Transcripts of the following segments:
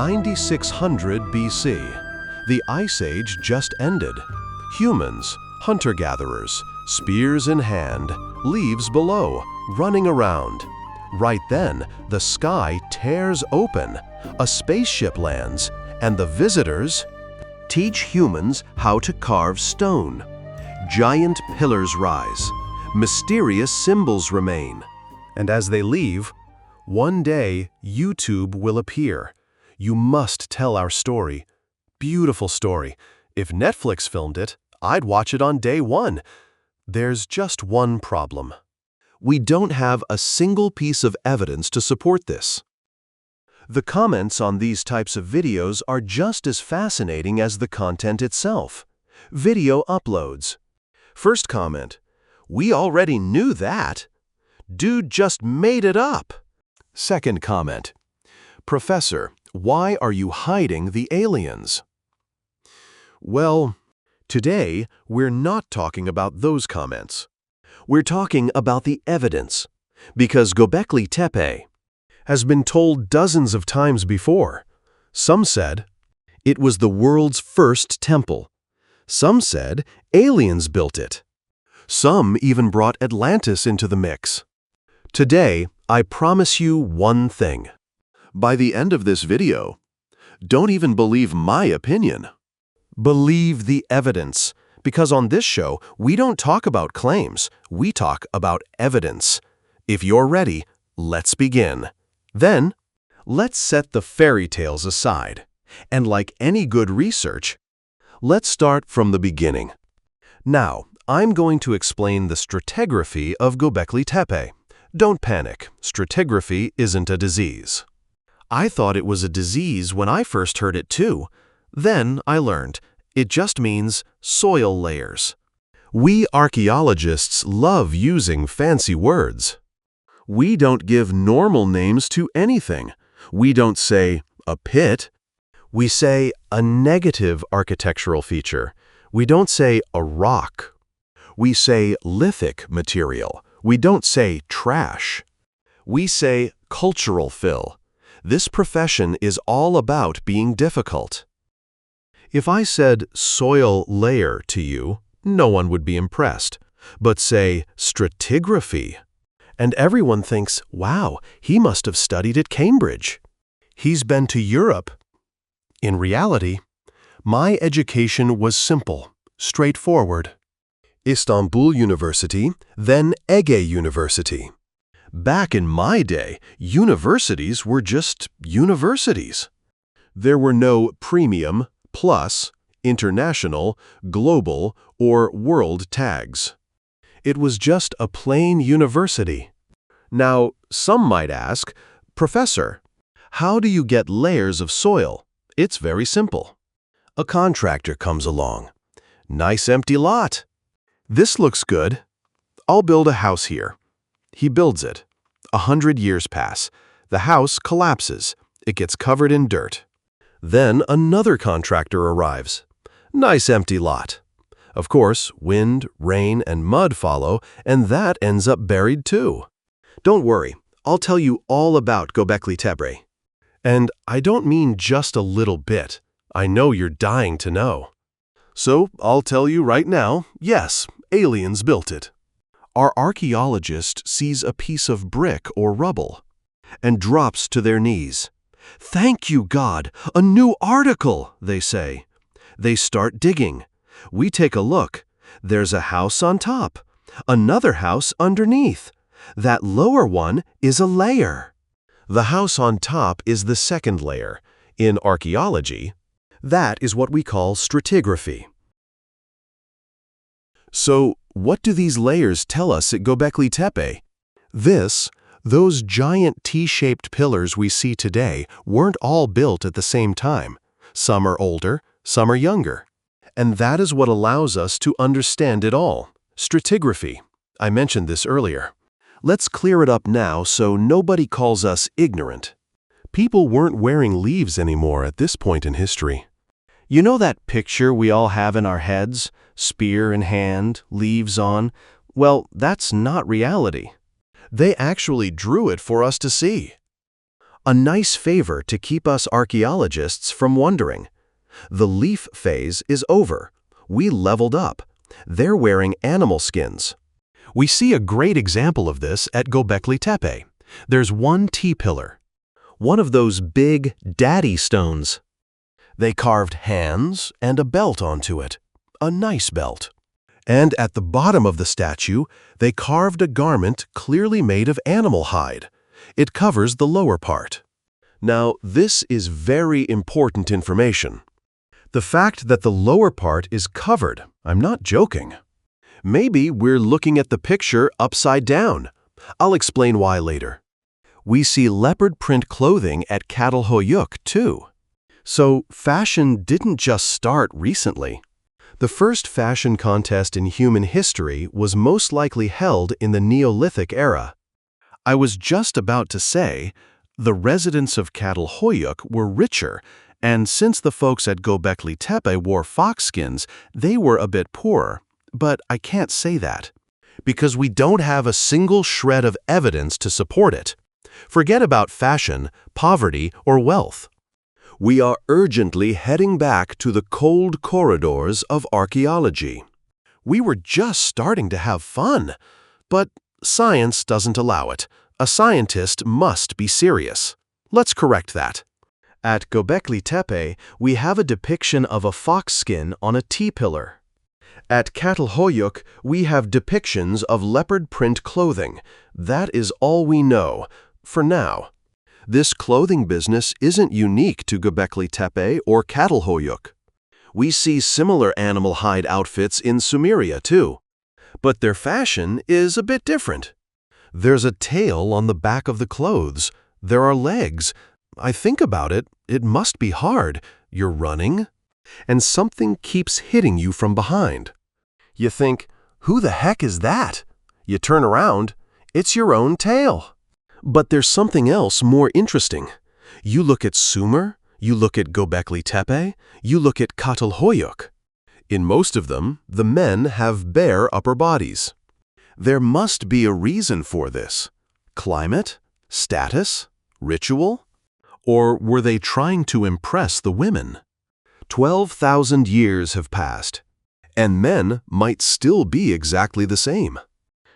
9600 BC. The Ice Age just ended. Humans, hunter-gatherers, spears in hand, leaves below, running around. Right then, the sky tears open, a spaceship lands, and the visitors teach humans how to carve stone. Giant pillars rise, mysterious symbols remain. And as they leave, one day YouTube will appear. You must tell our story. Beautiful story. If Netflix filmed it, I'd watch it on day one. There's just one problem. We don't have a single piece of evidence to support this. The comments on these types of videos are just as fascinating as the content itself. Video uploads. First comment: "We already knew that. Dude just made it up." Second comment: "Professor, why are you hiding the aliens?" Well, today we're not talking about those comments. We're talking about the evidence, because Göbeklitepe has been told dozens of times before. Some said it was the world's first temple. Some said aliens built it. Some even brought Atlantis into the mix. Today, I promise you one thing. By the end of this video, don't even believe my opinion. Believe the evidence, because on this show, we don't talk about claims, we talk about evidence. If you're ready, let's begin. Then, let's set the fairy tales aside. And like any good research, let's start from the beginning. Now, I'm going to explain the stratigraphy of Göbeklitepe. Don't panic, stratigraphy isn't a disease. I thought it was a disease when I first heard it too. Then I learned it just means soil layers. We archaeologists love using fancy words. We don't give normal names to anything. We don't say a pit. We say a negative architectural feature. We don't say a rock. We say lithic material. We don't say trash. We say cultural fill. This profession is all about being difficult. If I said soil layer to you, no one would be impressed. But say stratigraphy, and everyone thinks, wow, he must have studied at Cambridge. He's been to Europe. In reality, my education was simple, straightforward. Istanbul University, then Ege University. Back in my day, universities were just universities. There were no premium, plus, international, global, or world tags. It was just a plain university. Now, some might ask, Professor, how do you get layers of soil? It's very simple. A contractor comes along. Nice empty lot. This looks good. I'll build a house here. He builds it. 100 years pass. The house collapses. It gets covered in dirt. Then another contractor arrives. Nice empty lot. Of course, wind, rain, and mud follow, and that ends up buried too. Don't worry, I'll tell you all about Göbeklitepe. And I don't mean just a little bit. I know you're dying to know. So I'll tell you right now, yes, aliens built it. Our archaeologist sees a piece of brick or rubble and drops to their knees. Thank you, God, a new article, they say. They start digging. We take a look. There's a house on top, another house underneath. That lower one is a layer. The house on top is the second layer. In archaeology, that is what we call stratigraphy. So, what do these layers tell us at Göbeklitepe? Those giant T-shaped pillars we see today weren't all built at the same time. Some are older, some are younger. And that is what allows us to understand it all. Stratigraphy. I mentioned this earlier. Let's clear it up now so nobody calls us ignorant. People weren't wearing leaves anymore at this point in history. You know that picture we all have in our heads? Spear in hand, leaves on? Well, that's not reality. They actually drew it for us to see. A nice favor to keep us archaeologists from wondering. The leaf phase is over. We leveled up. They're wearing animal skins. We see a great example of this at Göbeklitepe. There's one T-pillar. One of those big daddy stones. They carved hands and a belt onto it. A nice belt. And at the bottom of the statue, they carved a garment clearly made of animal hide. It covers the lower part. Now, this is very important information. The fact that the lower part is covered, I'm not joking. Maybe we're looking at the picture upside down. I'll explain why later. We see leopard print clothing at ARKEOSHOW too. So fashion didn't just start recently. The first fashion contest in human history was most likely held in the Neolithic era. I was just about to say, the residents of ARKEOSHOW were richer, and since the folks at Göbeklitepe wore foxskins, they were a bit poorer. But I can't say that, because we don't have a single shred of evidence to support it. Forget about fashion, poverty, or wealth. We are urgently heading back to the cold corridors of archaeology. We were just starting to have fun, but science doesn't allow it. A scientist must be serious. Let's correct that. At Göbeklitepe, we have a depiction of a fox skin on a T-pillar. At ARKEOSHOW, we have depictions of leopard print clothing. That is all we know, for now. This clothing business isn't unique to Göbeklitepe or ARKEOSHOW. We see similar animal hide outfits in Sumeria too. But their fashion is a bit different. There's a tail on the back of the clothes. There are legs. I think about it, it must be hard. You're running, and something keeps hitting you from behind. You think, who the heck is that? You turn around, it's your own tail. But there's something else more interesting. You look at Sumer, you look at Göbeklitepe, you look at ARKEOSHOW. In most of them, the men have bare upper bodies. There must be a reason for this. Climate? Status? Ritual? Or were they trying to impress the women? 12,000 years have passed, and men might still be exactly the same.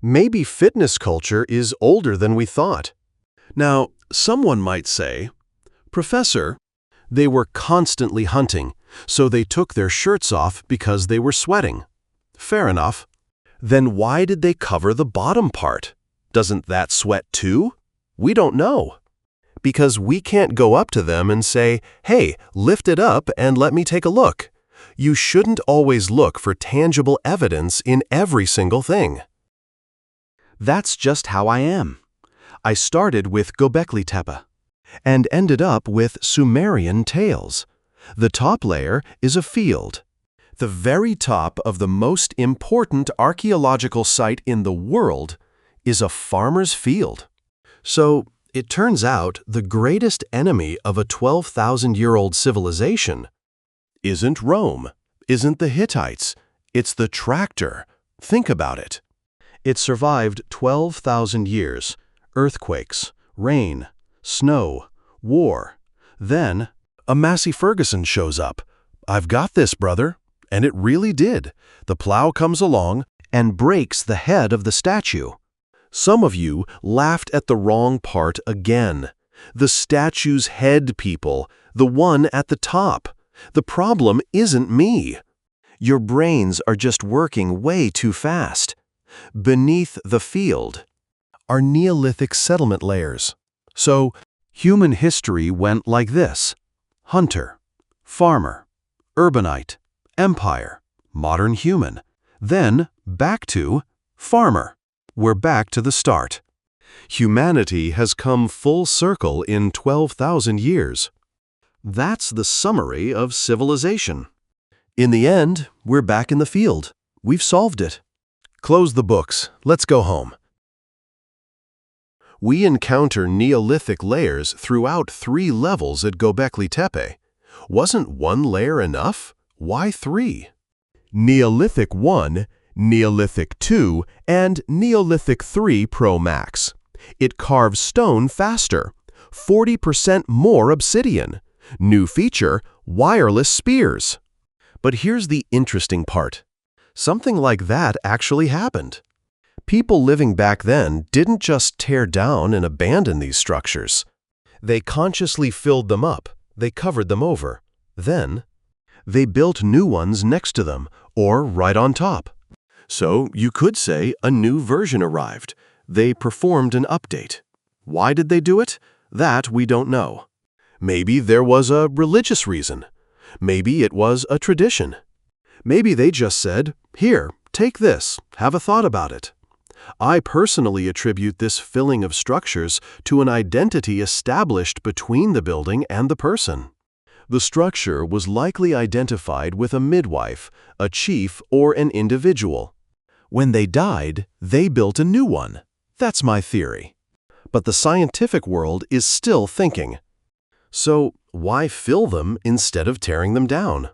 Maybe fitness culture is older than we thought. Now, someone might say, Professor, they were constantly hunting, so they took their shirts off because they were sweating. Fair enough. Then why did they cover the bottom part? Doesn't that sweat too? We don't know. Because we can't go up to them and say, hey, lift it up and let me take a look. You shouldn't always look for tangible evidence in every single thing. That's just how I am. I started with Göbeklitepe and ended up with Sumerian tales. The top layer is a field. The very top of the most important archaeological site in the world is a farmer's field. So, it turns out the greatest enemy of a 12,000-year-old civilization isn't Rome, isn't the Hittites, it's the tractor. Think about it. It survived 12,000 years, earthquakes, rain, snow, war. Then, a Massey Ferguson shows up. I've got this, brother. And it really did. The plow comes along and breaks the head of the statue. Some of you laughed at the wrong part again. The statue's head, people, the one at the top. The problem isn't me. Your brains are just working way too fast. Beneath the field are Neolithic settlement layers. So, human history went like this: hunter, farmer, urbanite, empire, modern human, then back to farmer. We're back to the start. Humanity has come full circle in 12,000 years. That's the summary of civilization. In the end, we're back in the field. We've solved it. Close the books. Let's go home. We encounter Neolithic layers throughout 3 levels at Göbeklitepe. Wasn't 1 layer enough? Why 3? Neolithic 1, Neolithic 2, and Neolithic 3 Pro Max. It carves stone faster. 40% more obsidian. New feature, wireless spears. But here's the interesting part. Something like that actually happened. People living back then didn't just tear down and abandon these structures. They consciously filled them up, they covered them over. Then, they built new ones next to them, or right on top. So you could say a new version arrived. They performed an update. Why did they do it? That we don't know. Maybe there was a religious reason. Maybe it was a tradition. Maybe they just said, "Here, take this, have a thought about it." I personally attribute this filling of structures to an identity established between the building and the person. The structure was likely identified with a midwife, a chief, or an individual. When they died, they built a new one. That's my theory. But the scientific world is still thinking. So why fill them instead of tearing them down?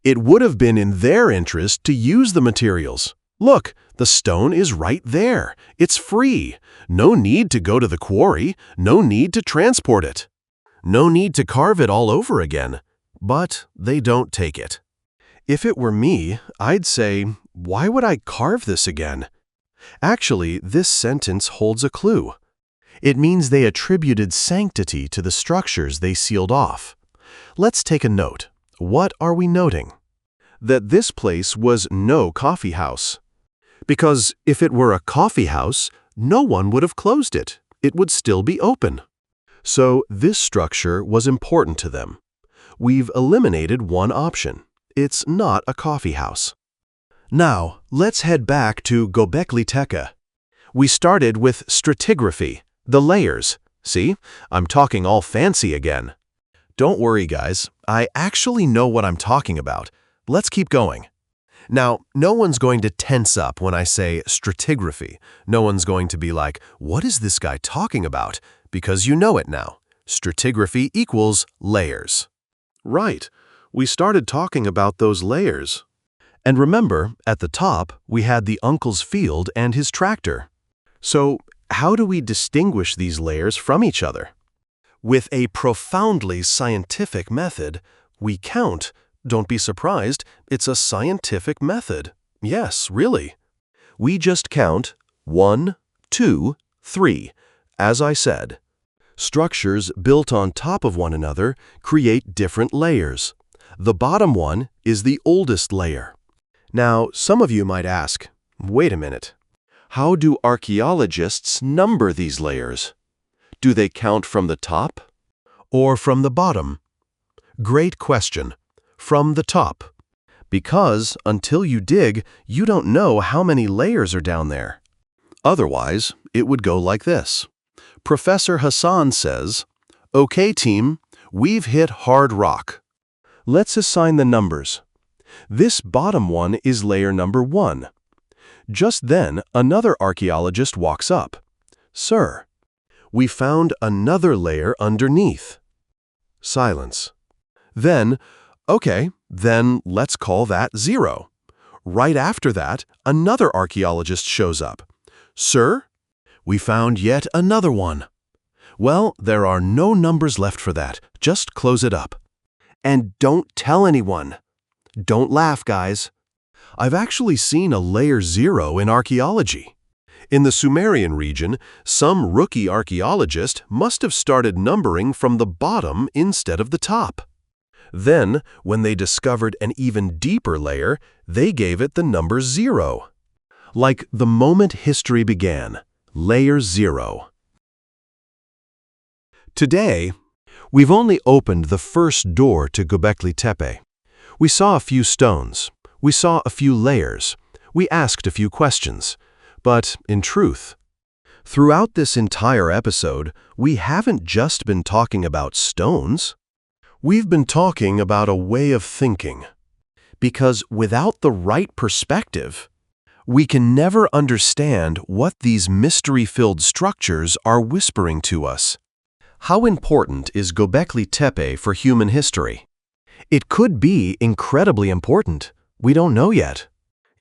It would have been in their interest to use the materials. Look, the stone is right there. It's free. No need to go to the quarry. No need to transport it. No need to carve it all over again. But they don't take it. If it were me, I'd say, why would I carve this again? Actually, this sentence holds a clue. It means they attributed sanctity to the structures they sealed off. Let's take a note. What are we noting? That this place was no coffee house. Because if it were a coffee house, no one would have closed it. It would still be open. So this structure was important to them. We've eliminated one option. It's not a coffee house. Now, let's head back to Göbeklitepe. We started with stratigraphy, the layers. See, I'm talking all fancy again. Don't worry, guys. I actually know what I'm talking about. Let's keep going. Now, no one's going to tense up when I say stratigraphy. No one's going to be like, what is this guy talking about? Because you know it now. Stratigraphy equals layers. Right. We started talking about those layers. And remember, at the top, we had the uncle's field and his tractor. So, how do we distinguish these layers from each other? With a profoundly scientific method, we count. Don't be surprised, it's a scientific method. Yes, really. We just count 1, 2, 3. As I said, structures built on top of one another create different layers. The bottom one is the oldest layer. Now, some of you might ask, wait a minute. How do archaeologists number these layers? Do they count from the top or from the bottom? Great question. From the top. Because until you dig, you don't know how many layers are down there. Otherwise, it would go like this. Professor Hassan says, "Okay, team, we've hit hard rock. Let's assign the numbers. This bottom one is layer number 1. Just then, another archaeologist walks up. Sir, we found another layer underneath." Silence. Then, okay, then let's call that 0. Right after that, another archaeologist shows up. Sir, we found yet another one. Well, there are no numbers left for that. Just close it up. And don't tell anyone. Don't laugh, guys. I've actually seen a layer 0 in archaeology. In the Sumerian region, some rookie archaeologist must have started numbering from the bottom instead of the top. Then, when they discovered an even deeper layer, they gave it the number 0. Like the moment history began, layer 0. Today, we've only opened the first door to Göbeklitepe. We saw a few stones. We saw a few layers. We asked a few questions. But, in truth, throughout this entire episode, we haven't just been talking about stones. We've been talking about a way of thinking. Because without the right perspective, we can never understand what these mystery-filled structures are whispering to us. How important is Göbeklitepe for human history? It could be incredibly important. We don't know yet.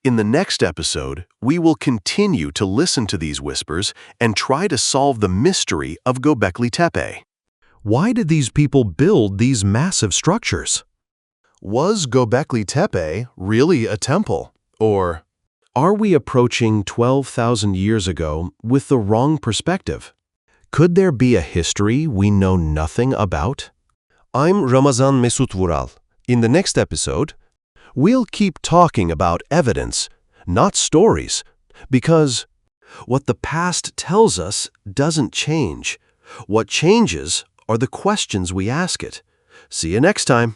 In the next episode, we will continue to listen to these whispers and try to solve the mystery of Göbeklitepe. Why did these people build these massive structures? Was Göbeklitepe really a temple? Or are we approaching 12,000 years ago with the wrong perspective? Could there be a history we know nothing about? I'm Ramazan Mesut Vural. In the next episode, we'll keep talking about evidence, not stories, because what the past tells us doesn't change. What changes are the questions we ask it. See you next time.